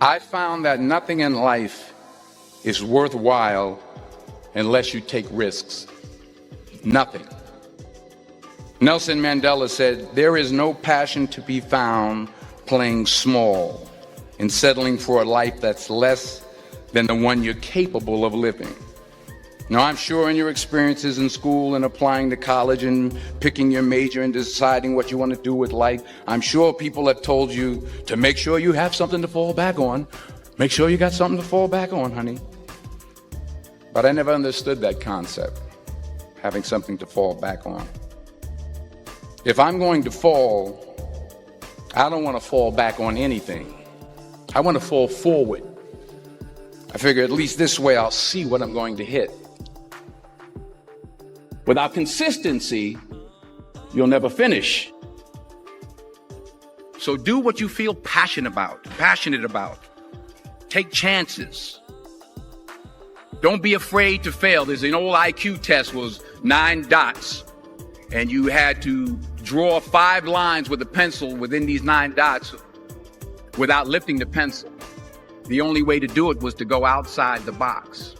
I found that nothing in life is worthwhile unless you take risks. Nothing. Nelson Mandela said, "There is no passion to be found playing small and settling for a life that's less than the one you're capable of living." Now, I'm sure in your experiences in school and applying to college and picking your major and deciding what you want to do with life, I'm sure people have told you to make sure you have something to fall back on. Make sure you got something to fall back on, honey. But I never understood that concept, having something to fall back on. If I'm going to fall, I don't want to fall back on anything. I want to fall forward. I figure at least this way I'll see what I'm going to hit. Without consistency, you'll never finish. So do what you feel passionate about. Take chances. Don't be afraid to fail. There's an old IQ test, was 9 dots, and you had to draw 5 lines with a pencil within these 9 dots without lifting the pencil. The only way to do it was to go outside the box.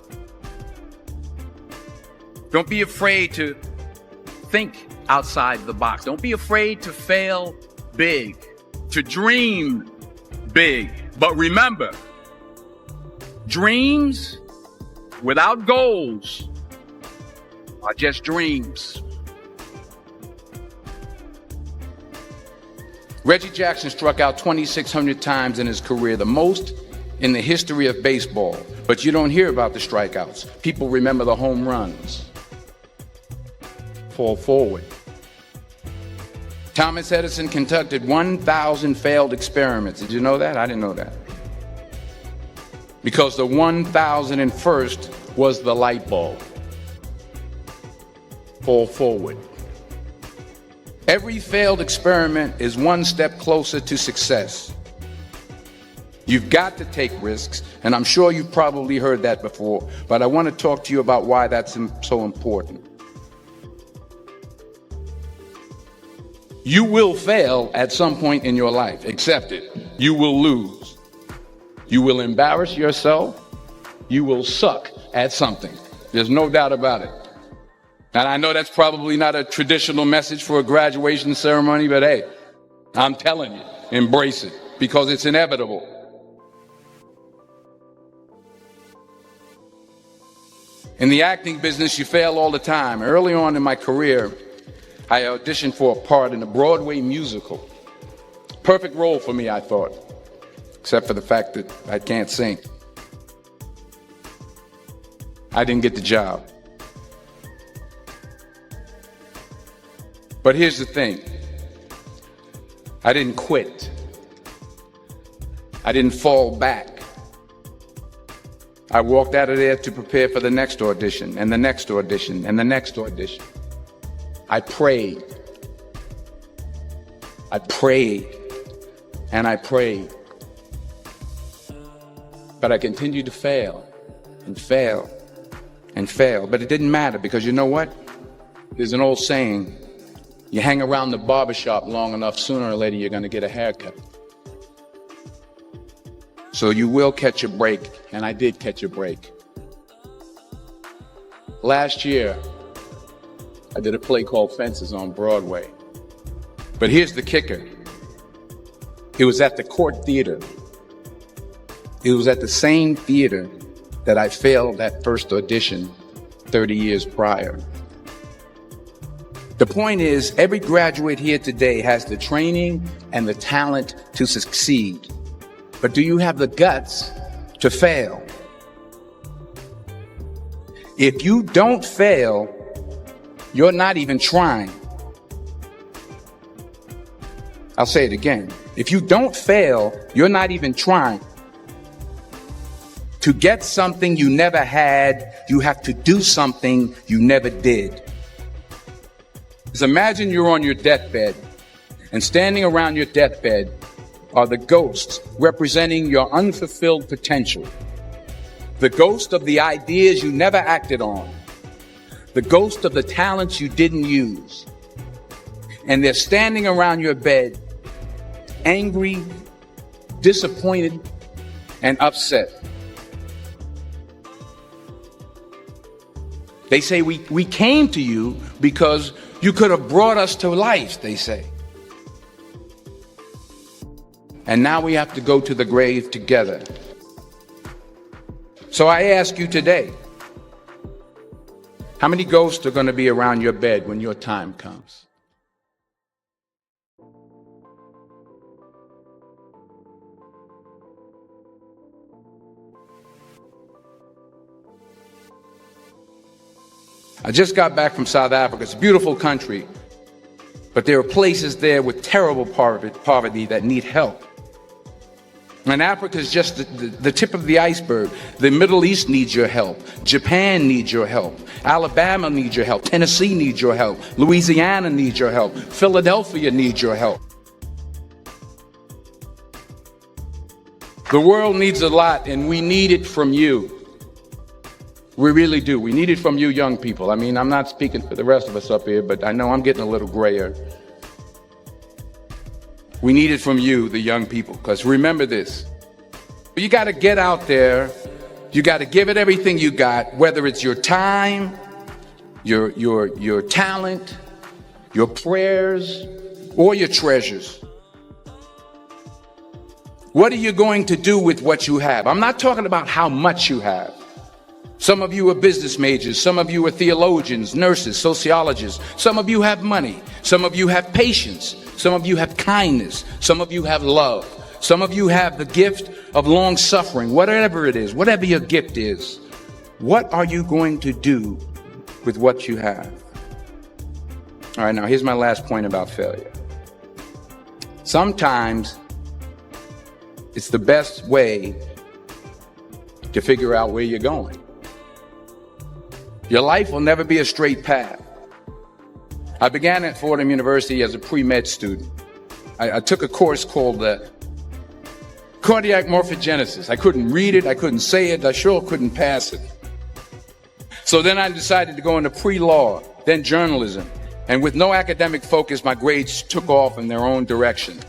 Don't be afraid to think outside the box. Don't be afraid to fail big, to dream big. But remember, dreams without goals are just dreams. Reggie Jackson struck out 2,600 times in his career, the most in the history of baseball. But you don't hear about the strikeouts. People remember the home runs. Fall forward. Thomas Edison conducted 1,000 failed experiments. Did you know that? I didn't know that. Because the 1,001st was the light bulb. Fall forward. Every failed experiment is one step closer to success. You've got to take risks, and I'm sure you've probably heard that before, but I want to talk to you about why that's so important. You will fail at some point in your life. Accept it. You will lose. You will embarrass yourself. You will suck at something. There's no doubt about it. And I know that's probably not a traditional message for a graduation ceremony, but hey, I'm telling you, embrace it because it's inevitable. In the acting business, you fail all the time. Early on in my career, I auditioned for a part in a Broadway musical. Perfect role for me, I thought, except for the fact that I can't sing. I didn't get the job. But here's the thing. I didn't quit. I didn't fall back. I walked out of there to prepare for the next audition, and the next audition, and the next audition. I prayed. I prayed. And I prayed. But I continued to fail and fail and fail. But it didn't matter because you know what? There's an old saying, you hang around the barbershop long enough, sooner or later you're going to get a haircut. So you will catch a break, and I did catch a break. Last year, I did a play called Fences on Broadway. But here's the kicker. It was at the Court Theater. It was at the same theater that I failed that first audition 30 years prior. The point is, every graduate here today has the training and the talent to succeed. But do you have the guts to fail? If you don't fail, you're not even trying. I'll say it again. If you don't fail, you're not even trying. To get something you never had, you have to do something you never did. Just imagine you're on your deathbed, and standing around your deathbed are the ghosts representing your unfulfilled potential. The ghost of the ideas you never acted on. The ghost of the talents you didn't use. And they're standing around your bed, angry, disappointed, and upset. They say we came to you because you could have brought us to life, they say. And now we have to go to the grave together. So I ask you today, how many ghosts are going to be around your bed when your time comes? I just got back from South Africa. It's a beautiful country, but there are places there with terrible poverty that need help. And Africa is just the tip of the iceberg. The Middle East needs your help. Japan needs your help. Alabama needs your help. Tennessee needs your help. Louisiana needs your help. Philadelphia needs your help. The world needs a lot, and we need it from you. We really do. We need it from you young people. I mean, I'm not speaking for the rest of us up here, but I know I'm getting a little grayer. We need it from you, the young people, because remember this. You got to get out there. You got to give it everything you got, whether it's your time, your talent, your prayers, or your treasures. What are you going to do with what you have? I'm not talking about how much you have. Some of you are business majors. Some of you are theologians, nurses, sociologists. Some of you have money. Some of you have patience. Some of you have kindness. Some of you have love. Some of you have the gift of long suffering. Whatever it is, whatever your gift is, what are you going to do with what you have? All right, now here's my last point about failure. Sometimes it's the best way to figure out where you're going. Your life will never be a straight path. I began at Fordham University as a pre-med student. I took a course called cardiac morphogenesis. I couldn't read it, I couldn't say it, I sure couldn't pass it. So then I decided to go into pre-law, then journalism. And with no academic focus, my grades took off in their own direction.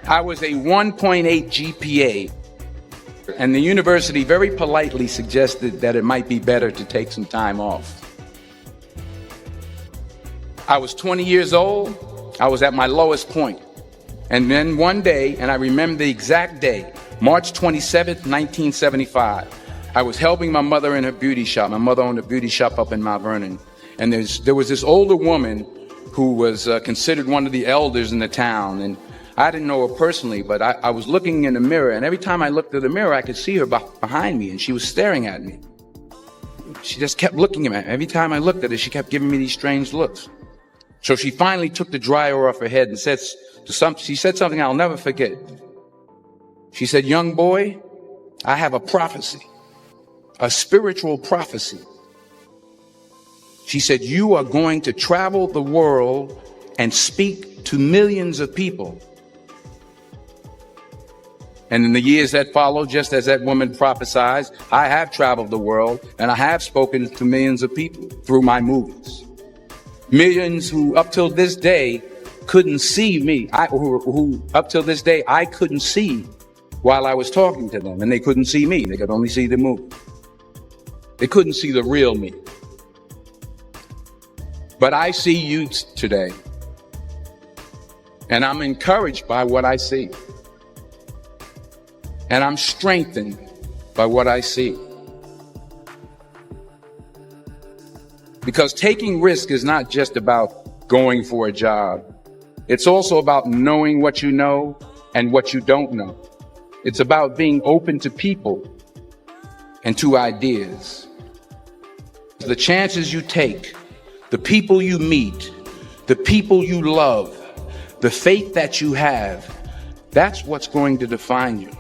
I was a 1.8 GPA. And the university very politely suggested that it might be better to take some time off. I was 20 years old. I was at my lowest point. And then one day, and I remember the exact day, March 27th, 1975, I was helping my mother in her beauty shop. My mother owned a beauty shop up in Mount Vernon. And there was this older woman who was considered one of the elders in the town. And I didn't know her personally, but I was looking in the mirror, and every time I looked at the mirror, I could see her behind me, and she was staring at me. She just kept looking at me. Every time I looked at her, she kept giving me these strange looks. So she finally took the dryer off her head and she said something I'll never forget. She said, "Young boy, I have a prophecy, a spiritual prophecy." She said, "You are going to travel the world and speak to millions of people." And in the years that followed, just as that woman prophesied, I have traveled the world and I have spoken to millions of people through my movies. Millions who up till this day couldn't see me, who up till this day I couldn't see while I was talking to them, and they couldn't see me. They could only see the movie. They couldn't see the real me. But I see you today, and I'm encouraged by what I see. And I'm strengthened by what I see. Because taking risk is not just about going for a job. It's also about knowing what you know and what you don't know. It's about being open to people and to ideas. The chances you take, the people you meet, the people you love, the faith that you have, that's what's going to define you.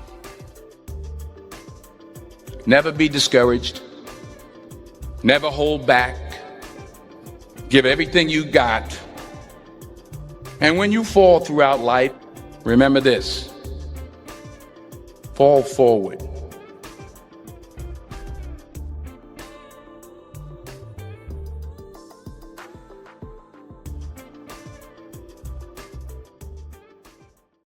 Never be discouraged. Never hold back. Give everything you got. And when you fall throughout life, remember this: fall forward.